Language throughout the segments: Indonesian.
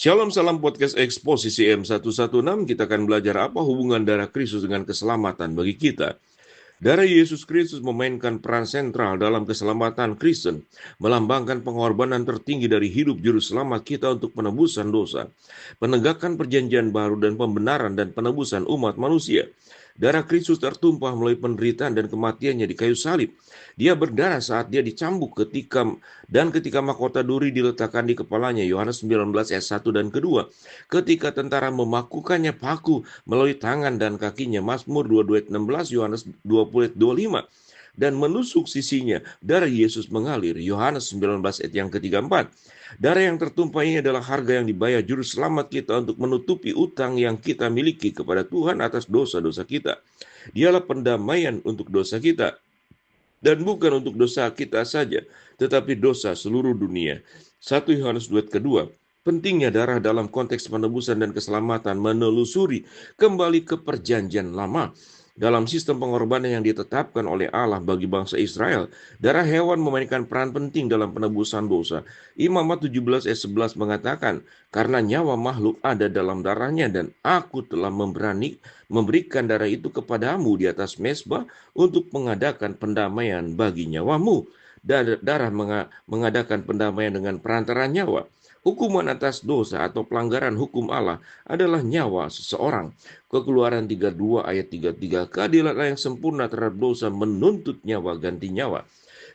Shalom, salam podcast Eksposisi M116. Kita akan belajar apa hubungan darah Kristus dengan keselamatan bagi kita. Darah Yesus Kristus memainkan peran sentral dalam keselamatan Kristen, melambangkan pengorbanan tertinggi dari hidup juru selamat kita untuk penebusan dosa, penegakan perjanjian baru dan pembenaran dan penebusan umat manusia. Darah Kristus tertumpah melalui penderitaan dan kematiannya di kayu salib. Dia berdarah saat dia dicambuk ketika mahkota duri diletakkan di kepalanya. Yohanes 19 ayat 1 dan kedua. Ketika tentara memakukannya paku melalui tangan dan kakinya. Mazmur 22 ayat 16, Yohanes 20 ayat 25. Dan menusuk sisinya, darah Yesus mengalir. Yohanes 19 ayat yang ke-34. Darah yang tertumpah ini adalah harga yang dibayar juru selamat kita untuk menutupi utang yang kita miliki kepada Tuhan atas dosa-dosa kita. Dialah pendamaian untuk dosa kita. Dan bukan untuk dosa kita saja, tetapi dosa seluruh dunia. 1 Yohanes 2 ayat kedua. Pentingnya darah dalam konteks penebusan dan keselamatan menelusuri kembali ke perjanjian lama. Dalam sistem pengorbanan yang ditetapkan oleh Allah bagi bangsa Israel, darah hewan memainkan peran penting dalam penebusan dosa. Imamat 17 ayat 11 mengatakan, karena nyawa makhluk ada dalam darahnya dan aku telah memberikan darah itu kepadamu di atas mezbah untuk mengadakan pendamaian bagi nyawamu. Darah mengadakan pendamaian dengan perantara nyawa. Hukuman atas dosa atau pelanggaran hukum Allah adalah nyawa seseorang. Keluaran 32 ayat 33, keadilan yang sempurna terhadap dosa menuntut nyawa ganti nyawa.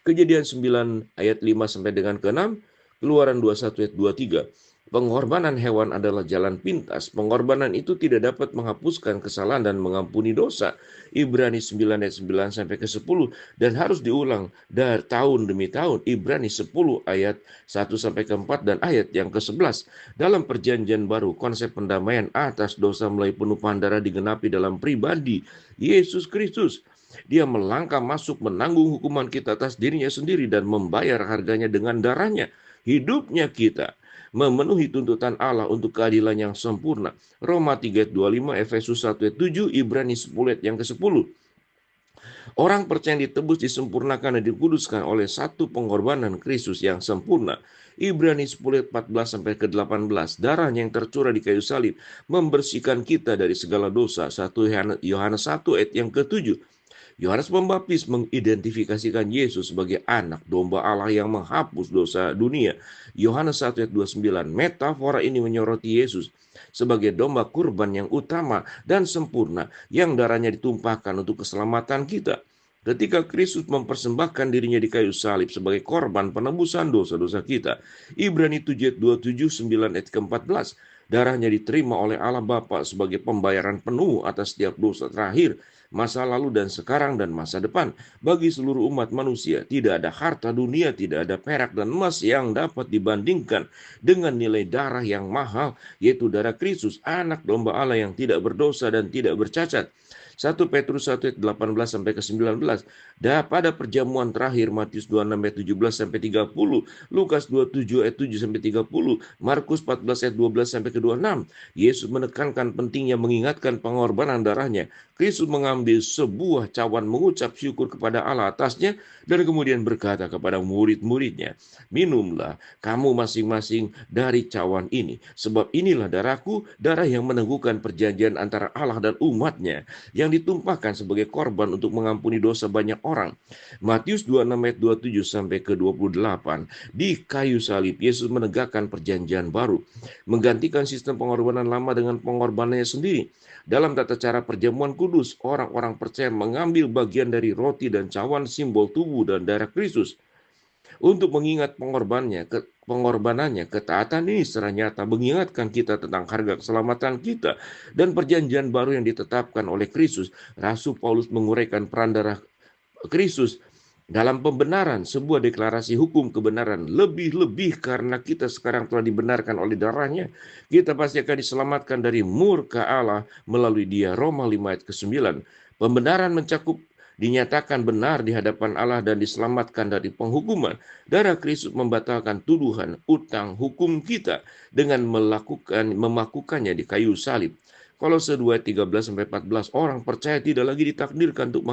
Kejadian 9 ayat 5 sampai dengan ke-6, Keluaran 21 ayat 23. Pengorbanan hewan adalah jalan pintas. Pengorbanan itu tidak dapat menghapuskan kesalahan dan mengampuni dosa. Ibrani 9 ayat 9 sampai ke-10 dan harus diulang dari tahun demi tahun. Ibrani 10 ayat 1 sampai ke-4 dan ayat yang ke-11. Dalam perjanjian baru, konsep pendamaian atas dosa melalui penumpahan darah digenapi dalam pribadi Yesus Kristus. Dia melangkah masuk menanggung hukuman kita atas dirinya sendiri dan membayar harganya dengan darahnya. Hidupnya kita memenuhi tuntutan Allah untuk keadilan yang sempurna. Roma 3 ayat 25, Efesus 1 ayat 7, Ibrani 10 ayat yang ke-10. Orang percaya yang ditebus, disempurnakan dan dikuduskan oleh satu pengorbanan Kristus yang sempurna. Ibrani 10 ayat 14 sampai ke-18. Darahnya yang tercurah di kayu salib membersihkan kita dari segala dosa. 1 Yohanes 1 ayat yang ke-7. Yohanes Pembaptis mengidentifikasikan Yesus sebagai anak domba Allah yang menghapus dosa dunia. Yohanes 1 ayat 29. Metafora ini menyoroti Yesus sebagai domba kurban yang utama dan sempurna yang darahnya ditumpahkan untuk keselamatan kita. Ketika Kristus mempersembahkan dirinya di kayu salib sebagai korban penebusan dosa-dosa kita. Ibrani 7 ayat 27, 9 ayat ke-14. Darahnya diterima oleh Allah Bapa sebagai pembayaran penuh atas setiap dosa terakhir, masa lalu dan sekarang dan masa depan bagi seluruh umat manusia. Tidak ada harta dunia, tidak ada perak dan emas yang dapat dibandingkan dengan nilai darah yang mahal, yaitu darah Kristus, anak domba Allah yang tidak berdosa dan tidak bercacat. 1 Petrus 1 ayat 18 sampai ke 19. Pada perjamuan terakhir Matius 26 ayat 17 sampai 30, Lukas 27 ayat 7 sampai 30, Markus 14 ayat 12 sampai ke 26. Yesus menekankan pentingnya mengingatkan pengorbanan darahnya. Kristus mengambil sebuah cawan, mengucap syukur kepada Allah atasnya dan kemudian berkata kepada murid-muridnya, minumlah kamu masing-masing dari cawan ini, sebab inilah darahku, darah yang meneguhkan perjanjian antara Allah dan umatnya, yang ditumpahkan sebagai korban untuk mengampuni dosa banyak orang. Matius 26 ayat 27 sampai ke 28. Di kayu salib Yesus menegakkan perjanjian baru, menggantikan sistem pengorbanan lama dengan pengorbanannya sendiri. Dalam tata cara perjamuan kudus, orang-orang percaya mengambil bagian dari roti dan cawan, simbol tubuh dan darah Kristus. Untuk mengingat pengorbanannya, ketaatan ini secara nyata mengingatkan kita tentang harga keselamatan kita dan perjanjian baru yang ditetapkan oleh Kristus. Rasul Paulus menguraikan peran darah Kristus dalam pembenaran, sebuah deklarasi hukum kebenaran. Lebih-lebih karena kita sekarang telah dibenarkan oleh darahnya, kita pasti akan diselamatkan dari murka Allah melalui dia. Roma 5 ayat ke-9. Pembenaran mencakup dinyatakan benar di hadapan Allah dan diselamatkan dari penghukuman. Darah Kristus membatalkan tuduhan utang hukum kita dengan memakukannya di kayu salib. Kolose 2 13-14, orang percaya tidak lagi ditakdirkan untuk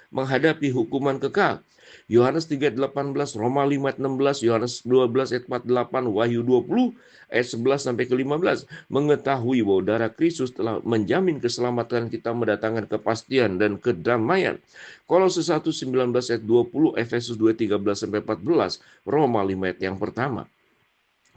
menghadapi hukuman kekal. Yohanes 3:18, Roma 5:16, Yohanes 12 ayat 48, Wahyu 20 ayat 11 sampai ke 15, mengetahui bahwa darah Kristus telah menjamin keselamatan kita, mendatangkan kepastian dan kedamaian. Kolose 1:19 ayat 20, Efesus 2:13 sampai 14, Roma 5 ayat yang pertama.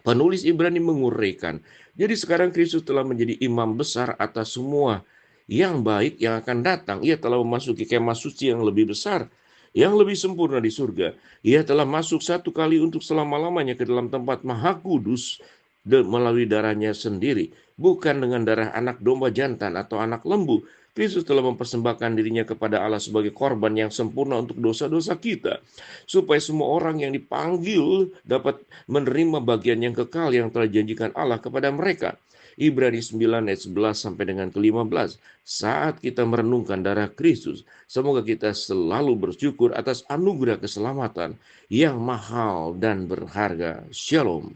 Penulis Ibrani menguraikan, jadi sekarang Kristus telah menjadi imam besar atas semua yang baik yang akan datang. Ia telah memasuki kemah suci yang lebih besar, yang lebih sempurna di surga. Ia telah masuk satu kali untuk selama-lamanya ke dalam tempat maha kudus melalui darahnya sendiri, bukan dengan darah anak domba jantan atau anak lembu. Kristus telah mempersembahkan dirinya kepada Allah sebagai korban yang sempurna untuk dosa-dosa kita, supaya semua orang yang dipanggil dapat menerima bagian yang kekal yang telah dijanjikan Allah kepada mereka. Ibrani 9 ayat 11 sampai dengan ke-15. Saat kita merenungkan darah Kristus, semoga kita selalu bersyukur atas anugerah keselamatan yang mahal dan berharga. Shalom.